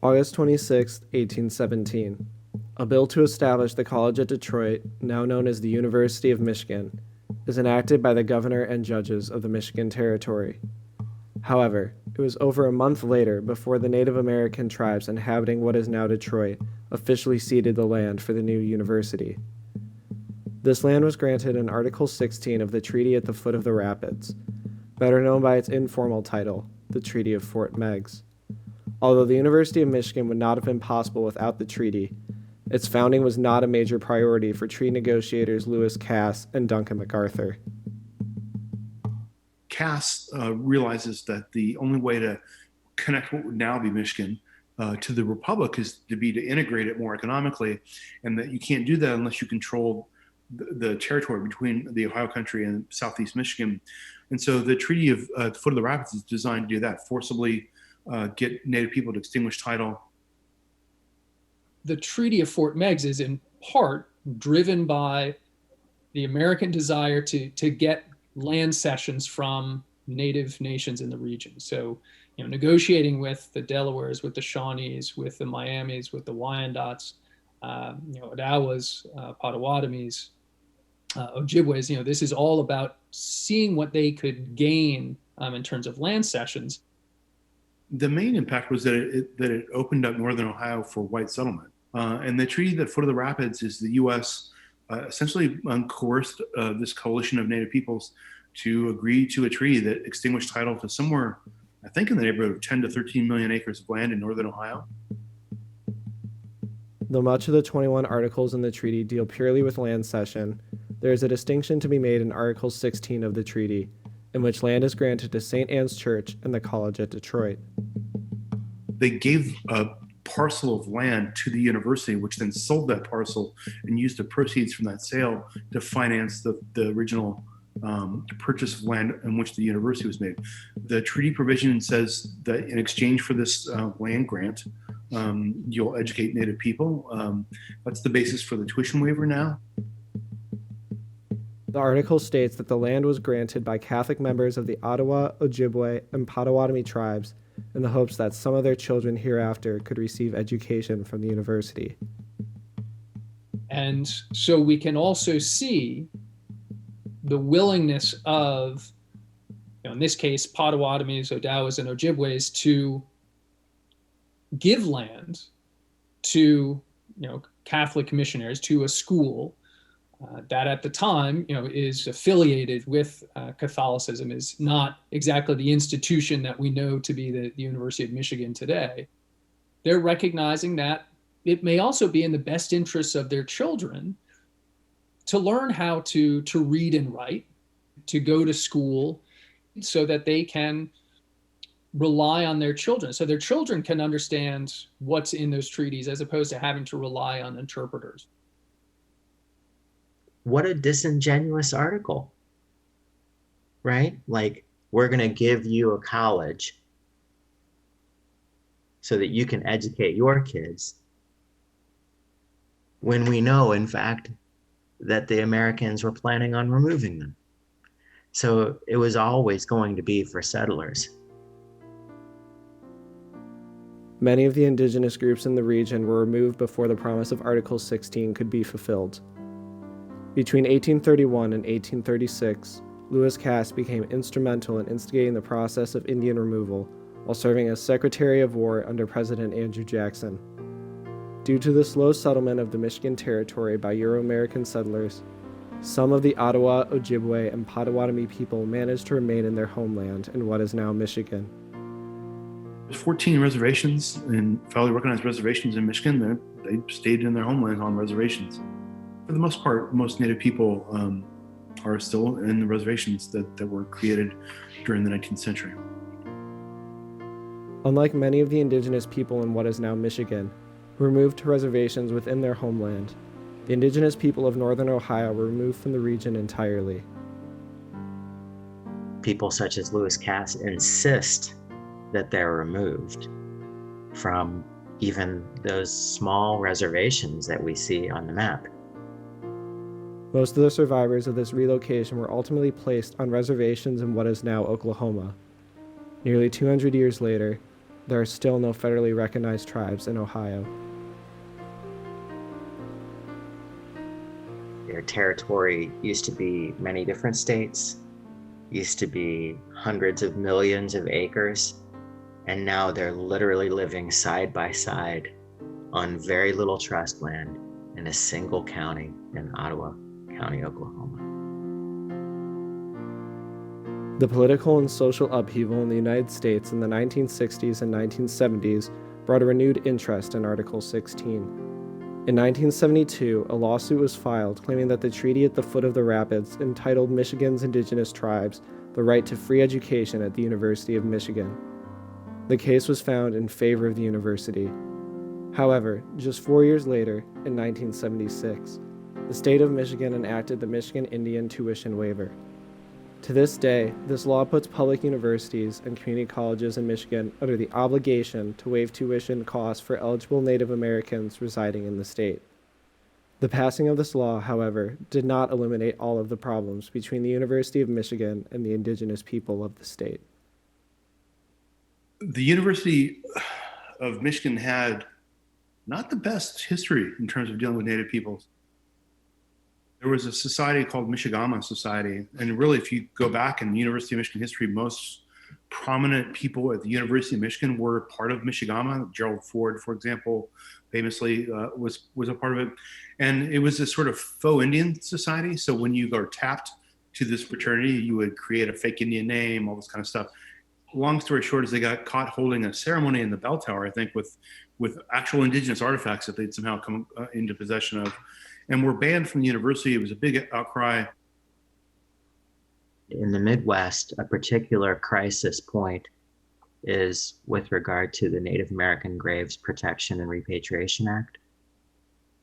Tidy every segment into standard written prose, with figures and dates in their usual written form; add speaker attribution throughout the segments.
Speaker 1: August 26, 1817. A bill to establish the college at Detroit, now known as the University of Michigan, is enacted by the governor and judges of the Michigan Territory. However, it was over a month later before the Native American tribes inhabiting what is now Detroit officially ceded the land for the new university. This land was granted in Article 16 of the Treaty at the Foot of the Rapids, better known by its informal title, the Treaty of Fort Meigs. Although the University of Michigan would not have been possible without the treaty, its founding was not a major priority for treaty negotiators Lewis Cass and Duncan MacArthur.
Speaker 2: Cass realizes that the only way to connect what would now be Michigan to the Republic is to integrate it more economically, and that you can't do that unless you control the territory between the Ohio country and southeast Michigan. And so the Treaty of the Foot of the Rapids is designed to do that, forcibly get Native people to extinguish title.
Speaker 3: The Treaty of Fort Meigs is in part driven by the American desire to get land cessions from Native nations in the region. So, negotiating with the Delawares, with the Shawnees, with the Miamis, with the Wyandots, Odawas, Potawatomis, Ojibways, this is all about seeing what they could gain in terms of land cessions.
Speaker 2: The main impact was that it opened up northern Ohio for white settlement. And the treaty at Foot of the Rapids is the U.S. Essentially coerced this coalition of Native peoples to agree to a treaty that extinguished title to somewhere, I think, in the neighborhood of 10 to 13 million acres of land in northern Ohio.
Speaker 1: Though much of the 21 articles in the treaty deal purely with land cession, there is a distinction to be made in Article 16 of the treaty, in which land is granted to St. Anne's Church and the college at Detroit.
Speaker 2: They gave a parcel of land to the university, which then sold that parcel and used the proceeds from that sale to finance the original purchase of land in which the university was made. The treaty provision says that in exchange for this land grant, you'll educate Native people. That's the basis for the tuition waiver now.
Speaker 1: The article states that the land was granted by Catholic members of the Ottawa, Ojibwe, and Potawatomi tribes in the hopes that some of their children hereafter could receive education from the university.
Speaker 3: And so we can also see the willingness of, in this case, Potawatomis, Odawas, and Ojibways to give land to, Catholic missionaries, to a school that at the time, is affiliated with Catholicism, is not exactly the institution that we know to be the University of Michigan today. They're recognizing that it may also be in the best interests of their children to learn how to read and write, to go to school, so that they can rely on their children, so their children can understand what's in those treaties as opposed to having to rely on interpreters.
Speaker 4: What a disingenuous article, right? Like, we're going to give you a college so that you can educate your kids, when we know, in fact, that the Americans were planning on removing them. So it was always going to be for settlers.
Speaker 1: Many of the indigenous groups in the region were removed before the promise of Article 16 could be fulfilled. Between 1831 and 1836, Lewis Cass became instrumental in instigating the process of Indian removal while serving as Secretary of War under President Andrew Jackson. Due to the slow settlement of the Michigan Territory by Euro-American settlers, some of the Ottawa, Ojibwe, and Potawatomi people managed to remain in their homeland in what is now Michigan.
Speaker 2: There's 14 reservations and federally recognized reservations in Michigan. They stayed in their homelands on reservations. For the most part, most Native people are still in the reservations that were created during the 19th century.
Speaker 1: Unlike many of the indigenous people in what is now Michigan, who were moved to reservations within their homeland, the indigenous people of northern Ohio were removed from the region entirely.
Speaker 4: People such as Lewis Cass insist that they're removed from even those small reservations that we see on the map.
Speaker 1: Most of the survivors of this relocation were ultimately placed on reservations in what is now Oklahoma. Nearly 200 years later, There are still no federally recognized tribes in Ohio.
Speaker 4: Their territory used to be many different states, used to be hundreds of millions of acres, and now they're literally living side by side on very little trust land in a single county in Ottawa County, Oklahoma.
Speaker 1: The political and social upheaval in the United States in the 1960s and 1970s brought a renewed interest in Article 16. In 1972, a lawsuit was filed claiming that the treaty at the foot of the rapids entitled Michigan's indigenous tribes the right to free education at the University of Michigan. The case was found in favor of the university. However, just 4 years later, in 1976, the state of Michigan enacted the Michigan Indian Tuition Waiver. To this day, this law puts public universities and community colleges in Michigan under the obligation to waive tuition costs for eligible Native Americans residing in the state. The passing of this law, however, did not eliminate all of the problems between the University of Michigan and the indigenous people of the state.
Speaker 2: The University of Michigan had not the best history in terms of dealing with Native peoples. There was a society called Michigama Society, and really, if you go back in the University of Michigan history, most prominent people at the University of Michigan were part of Michigama. Gerald Ford, for example, famously was a part of it, and it was a sort of faux Indian society. So when you got tapped to this fraternity, you would create a fake Indian name, all this kind of stuff. Long story short is they got caught holding a ceremony in the bell tower, I think, with actual indigenous artifacts that they'd somehow come into possession of, and were banned from the university. It was a big outcry.
Speaker 4: In the Midwest, a particular crisis point is with regard to the Native American Graves Protection and Repatriation Act.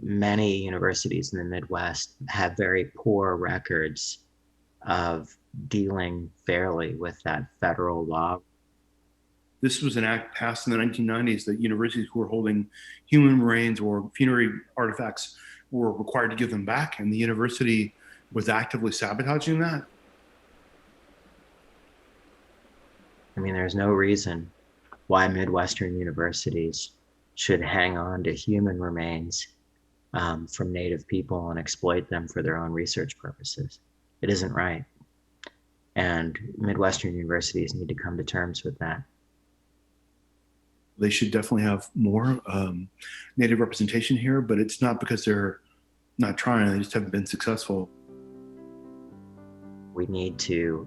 Speaker 4: Many universities in the Midwest have very poor records of dealing fairly with that federal law.
Speaker 2: This was an act passed in the 1990s that universities who were holding human remains or funerary artifacts were required to give them back, and the university was actively sabotaging that.
Speaker 4: I mean, there's no reason why Midwestern universities should hang on to human remains from Native people and exploit them for their own research purposes. It isn't right. And Midwestern universities need to come to terms with that.
Speaker 2: They should definitely have more Native representation here, but it's not because they're not trying, they just haven't been successful.
Speaker 4: We need to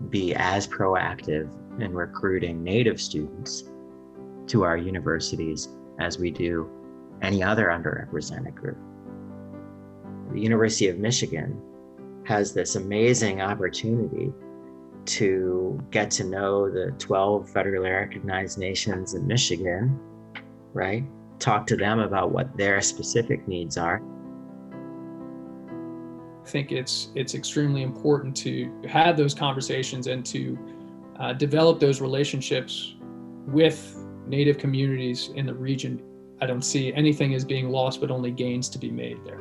Speaker 4: be as proactive in recruiting Native students to our universities as we do any other underrepresented group. The University of Michigan has this amazing opportunity to get to know the 12 federally recognized nations in Michigan, right? Talk to them about what their specific needs are.
Speaker 3: I think it's extremely important to have those conversations and to develop those relationships with Native communities in the region. I don't see anything as being lost, but only gains to be made there.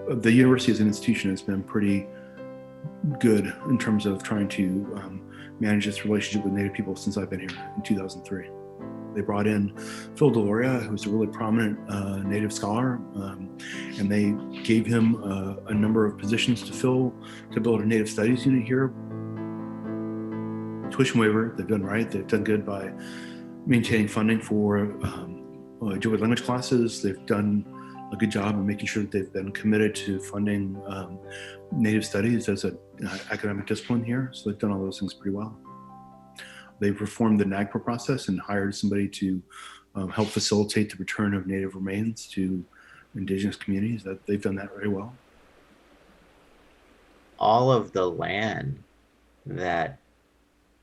Speaker 2: The university as an institution has been pretty good in terms of trying to manage its relationship with Native people since I've been here in 2003. They brought in Phil Deloria, who's a really prominent Native scholar, and they gave him a number of positions to fill to build a Native Studies unit here. Tuition waiver, they've done right. They've done good by maintaining funding for Jewish language classes. They've done a good job of making sure that they've been committed to funding Native Studies as an academic discipline here. So they've done all those things pretty well. They've reformed the NAGPRA process and hired somebody to help facilitate the return of Native remains to indigenous communities. That they've done that very well.
Speaker 4: All of the land that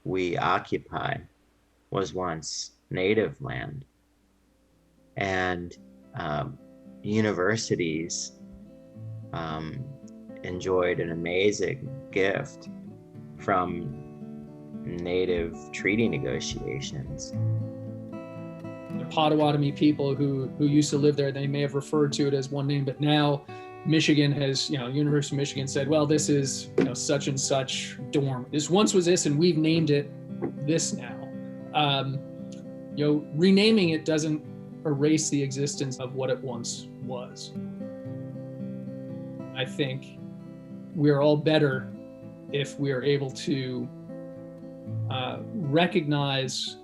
Speaker 4: we occupy was once Native land, and universities enjoyed an amazing gift from Native treaty negotiations.
Speaker 3: The Potawatomi people who used to live there, they may have referred to it as one name, but now Michigan has, University of Michigan said, well, this is, such and such dorm. This once was this, and we've named it this now. Renaming it doesn't erase the existence of what it once was. I think we're all better if we're able to recognize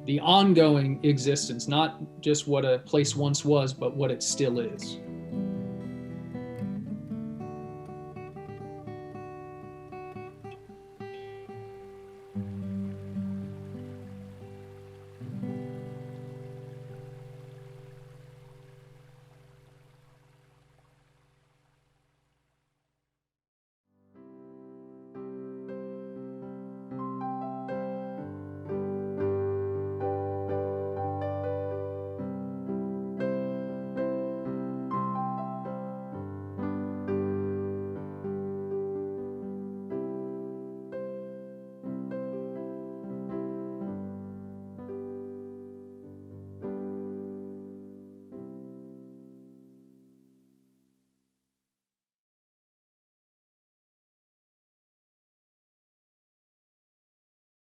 Speaker 3: the ongoing existence, not just what a place once was, but what it still is.